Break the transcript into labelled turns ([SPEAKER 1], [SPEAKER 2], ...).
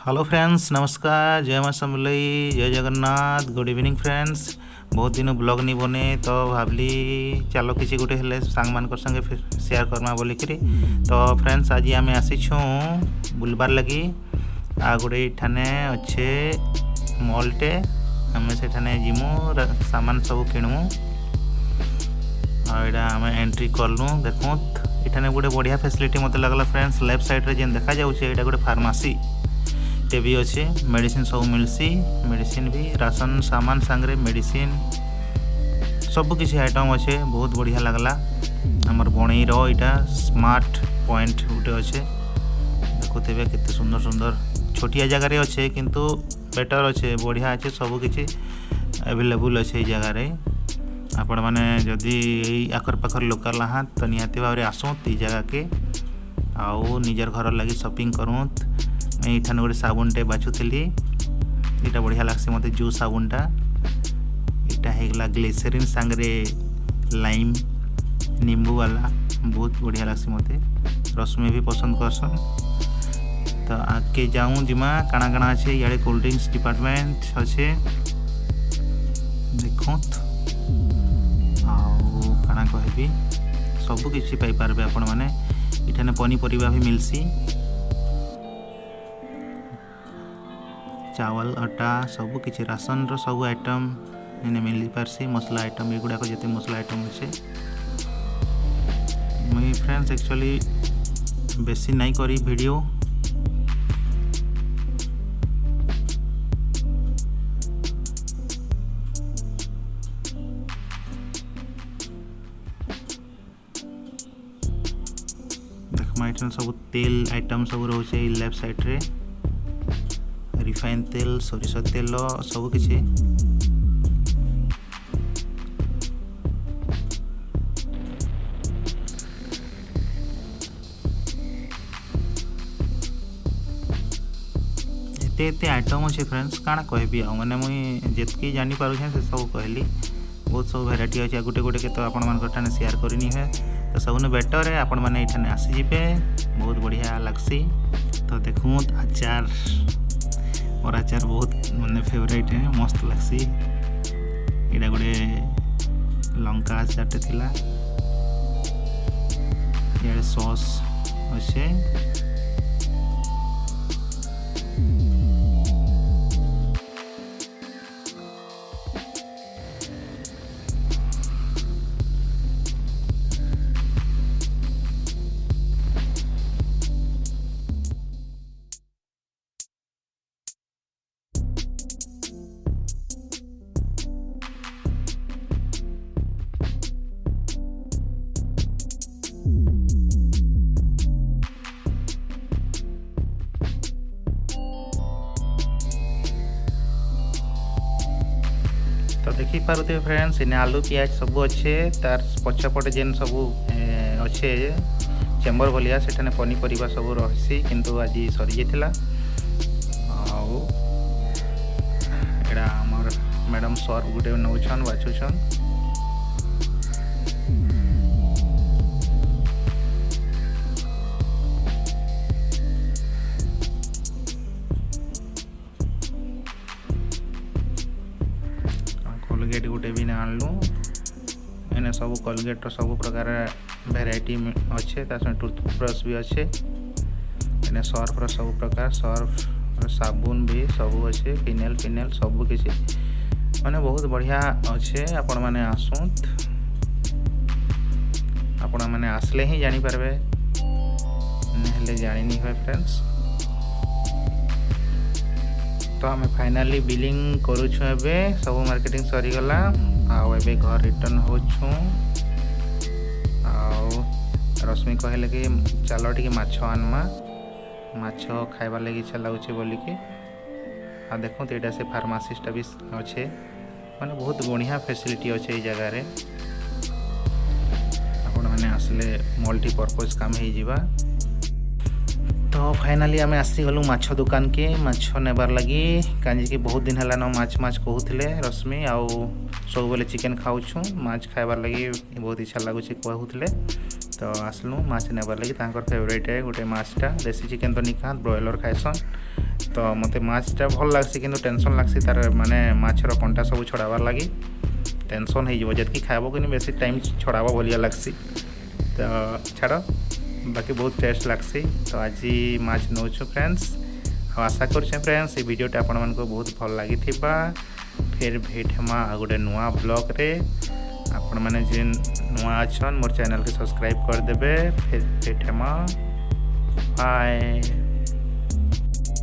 [SPEAKER 1] Hello friends, नमस्कार। जय मां समलई, जय जगन्नाथ। Good evening friends. बहुत दिन ब्लॉग नहीं बने तो भावली चलो किसी गोटे हेले सांग मान संगे फिर शेयर करमा बोलिकी। तो फ्रेंड्स आज आम आसीछूँ बुलबार लगी आ गोटे ठाने अच्छे मॉलटे आम से जिमु सामान सब किणमु आम एंट्री कलु। देखो इठाने गोटे बढ़िया फैसिलिटी मत लगला फ्रेंड्स। लेफ्ट साइड रे जेन देखा जाउछे एटा गोटे फार्मेसी टे भी अच्छे। मेडिसिन सब मिलसी, मेडिसिन भी राशन सामान सांगरे मेडिसिन सब किसी आइटम अच्छे। बहुत बढ़िया लगला। आमर बणईर इटा स्मार्ट पॉइंट गोटे अच्छे। देखुते केते सुंदर सुंदर छोटिया जगार अच्छे किंतु बेटर अच्छे, बढ़िया अच्छे। सब किसी एवेलेबल अच्छे ये जगार। आपण मैंने जदि आखर पाखर लोकल हाँ तो निहाती भाव आसुत ये जगह के आउ निजर घर लगी शॉपिंग करूत। मैं इठान गोटे साबुनटे बाछुली, यहाँ बढ़िया लगसी मत जो साबुनटा। यहाँ होगा ग्लिसरीन सांगरे लाइम नींबू वाला, बहुत बढ़िया लगसी मत। रश्मि भी पसंद करसन। तो आगे जाऊँ जिमा काଣା काଣା अच्छे। इे कोल्ड ड्रिंक्स डिपार्टमेंट अच्छे देखत काଣା कहबी सब किसी पाइपारे आपण मैंने। इठाने पनीपरिया भी मिलसी, चावल आटा सब किसी राशन रो सब आइटम इन्हें मिल पारसी। मसला आइटम एगुड़ाक जिते मसला आइटम अच्छे। मुई फ्रेंड्स एक्चुअली बेसी नहीं करी वीडियो, देखमा इठन सब तेल आइटम सब रोचे। लेफ्ट साइड रे रिफाइन तेल, सोरिष तेल सब किसी। एते आइटम अच्छे फ्रेंड्स, काଣା कहबी आ माने मुई जेतकी जानी पारुछे से सब कहली। बहुत सब वेराइटी अच्छे। गोटे गोटे के तो आपण मान ठाने शेयर करनी है तो सबने बेटर है आपण मैंने ये आसीजे। बहुत बढ़िया लगसी। तो देखूँ आचार और आचार बहुत मैंने फेवरेट है, मस्त लगसी। यहाँ गोटे लंका आचारटे थिला, ये सॉस अच्छे। तो देखी पारे फ्रेंड्स इन आलू पियाज सब अच्छे। तार पछपटे जेन सब अच्छे चेम्बर भाया से पनीपरिया सब रही किंतु आज सरी जाता। एड़ा आमर मैडम सर्व गोटे नौछन बाछुछन। कोलगेट गोटे भी आणलु। एने सब कोलगेट सब प्रकार वेराइटी अच्छे। टूथब्रश भी अच्छे। एने सर्फ सब प्रकार सर्फ साबुन भी सब अच्छे। फिनेल फिनेल सब किसी माने बहुत बढ़िया अच्छे। आपण मैंने आसुत, आपण मैंने आसले ही जानी पारबे, नहेले जानी नहीं है फ्रेंड्स। तो आम फाइनाली बिलिंग करुछु। एबे सब मार्केटिंग सरीगला आबे घर रिटर्न होछु। रश्मि कहले कि चलो टी माछ आनमा, माछ खाइबार लगी इच्छा लगुच बोलिकी। आ देखो तो यहाँ से फार्मासीटा भी अच्छे। माने बहुत बढ़िया फैसिलिटी अच्छे ये जगार। आपण मैंने आसले मल्टीपर्पज काम हो जावा। तो फाइनाली आम आसीगलु माछ दुकान के माछ नेबार लगी। कहीं बहुत दिन है माछ माछ कहते रश्मि आउ सब बेले चिकेन खाऊँ। माछ खाइबार लगी बहुत इच्छा लगुच कहते। तो आसलु माछ नेबार लगी। फेवरेट है गोटे माछटा। देसी चिकेन तो नहीं खात, ब्रॉयलर खाएसन। तो मते माछटा भल लागसी किंतु टेंशन लागसी तार माने माछर कंटा सब छड़ाबार लगी टेंशन हो जबकि खाइबो कि बेसी टाइम छड़ाबो भलिया लागसी तो छाड़ बाकी बहुत टेस्ट लागसी। तो आज माछ नौछु फ्रेंड्स आशा करछे फ्रेंड्स ये वीडियोटा आपण मानको बहुत भल लागी थिबा। फिर भेट हेमा आ गोटे नुआ ब्लॉग रे आपण माने जे नुआ अछन मोर चैनल के सब्सक्राइब कर देबे। फिर भेट हेमा बाय।